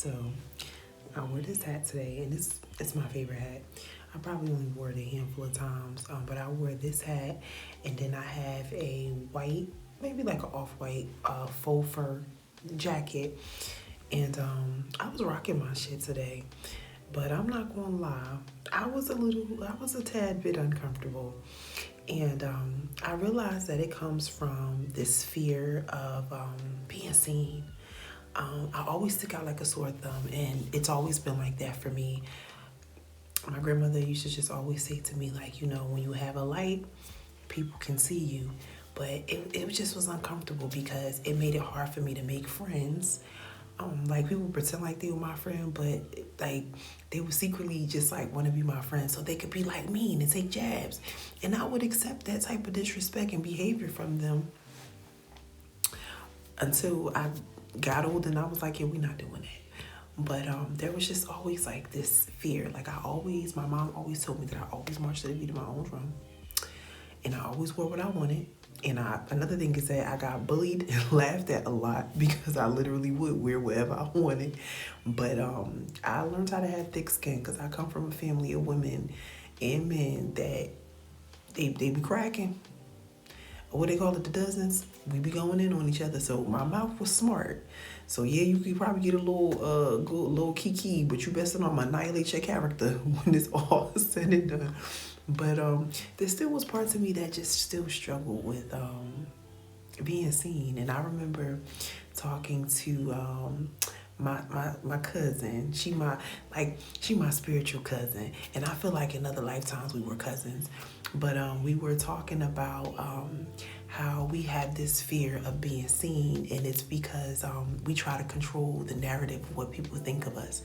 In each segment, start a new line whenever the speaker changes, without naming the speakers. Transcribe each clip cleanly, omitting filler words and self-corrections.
So I wore this hat today, and it's my favorite hat. I probably only wore it a handful of times, but I wore this hat, and then I have a white, maybe like an off-white faux fur jacket, and I was rocking my shit today. But I'm not gonna lie, I was a tad bit uncomfortable, and I realized that it comes from this fear of being seen. I always stick out like a sore thumb, and it's always been like that for me. My grandmother used to just always say to me, like, when you have a light, people can see you. But it just was uncomfortable because it made it hard for me to make friends. Like, people pretend like they were my friend, but like they would secretly just like want to be my friend so they could be like mean and take jabs. And I would accept that type of disrespect and behavior from them until I got old and I was like, yeah, we're not doing that. But there was just always like this fear. Like my mom always told me that I always marched to the beat of my own drum. And I always wore what I wanted. And another thing is that I got bullied and laughed at a lot because I literally would wear whatever I wanted. But I learned how to have thick skin because I come from a family of women and men that they be cracking. What they call it, the dozens. We be going in on each other. So my mouth was smart. So yeah, you could probably get a little kiki, but you best not annihilate your character when it's all said and done. But there still was parts of me that just still struggled with being seen. And I remember talking to my cousin. She my spiritual cousin, and I feel like in other lifetimes we were cousins. But we were talking about how we have this fear of being seen, and it's because we try to control the narrative of what people think of us.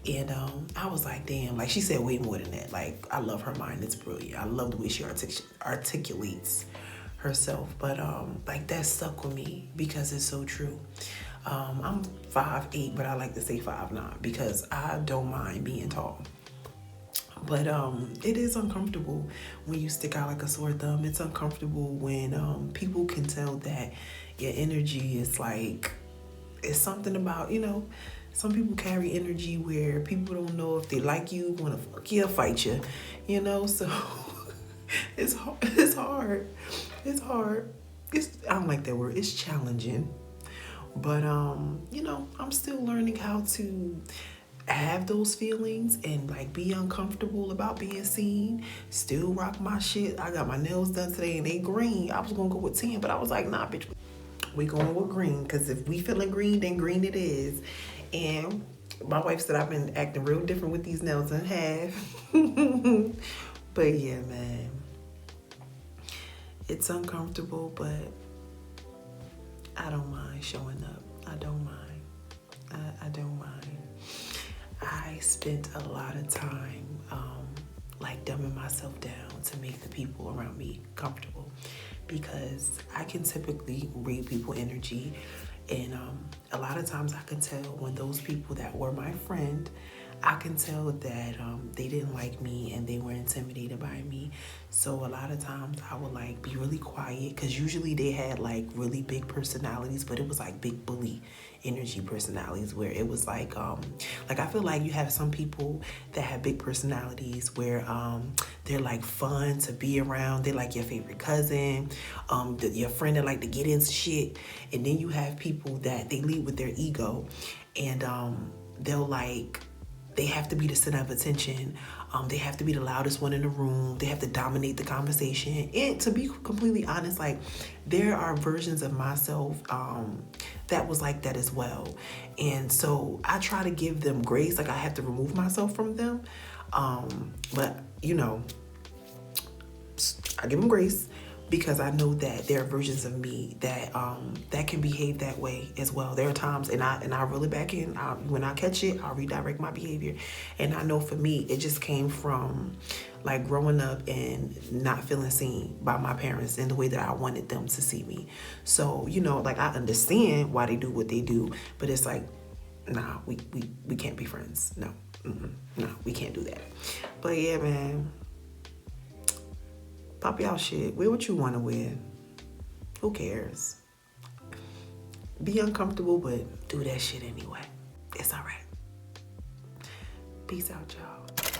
And I was like, damn, like she said way more than that. Like, I love her mind, it's brilliant. I love the way she articulates herself. But like, that stuck with me because it's so true. I'm 5'8", but I like to say 5'9" because I don't mind being tall. But it is uncomfortable when you stick out like a sore thumb. It's uncomfortable when people can tell that your energy is like, it's something about, some people carry energy where people don't know if they like you, want to fuck you or fight you, so it's hard. It's hard. I don't like that word. It's challenging. But, I'm still learning how to have those feelings and like be uncomfortable about being seen, still rock my shit. I got my nails done today and they green. I was gonna go with 10, but I was like, nah, bitch, we going with green, because if we feeling green, then green it is. And my wife said I've been acting real different with these nails and half. But yeah, man, it's uncomfortable, but I don't mind showing up. I don't mind. I don't mind. I spent a lot of time like dumbing myself down to make the people around me comfortable, because I can typically read people energy, and a lot of times I can tell when those people that were my friend, I can tell that they didn't like me and they were intimidated by me. So a lot of times I would like be really quiet, because usually they had like really big personalities, but it was like big bully energy personalities, where it was like I feel like you have some people that have big personalities where they're like fun to be around. They're like your favorite cousin, your friend that like to get into shit. And then you have people that they lead with their ego, and they have to be the center of attention. They have to be the loudest one in the room. They have to dominate the conversation. And to be completely honest, like, there are versions of myself that was like that as well. And so I try to give them grace. Like, I have to remove myself from them. But, I give them grace, because I know that there are versions of me that that can behave that way as well. There are times, and I reel it back in. When I catch it, I'll redirect my behavior. And I know for me, it just came from like growing up and not feeling seen by my parents in the way that I wanted them to see me. So, like, I understand why they do what they do, but it's like, nah, we can't be friends. No, no, we can't do that. But yeah, man. Pop y'all shit. Wear what you want to wear. Who cares? Be uncomfortable, but do that shit anyway. It's all right. Peace out, y'all.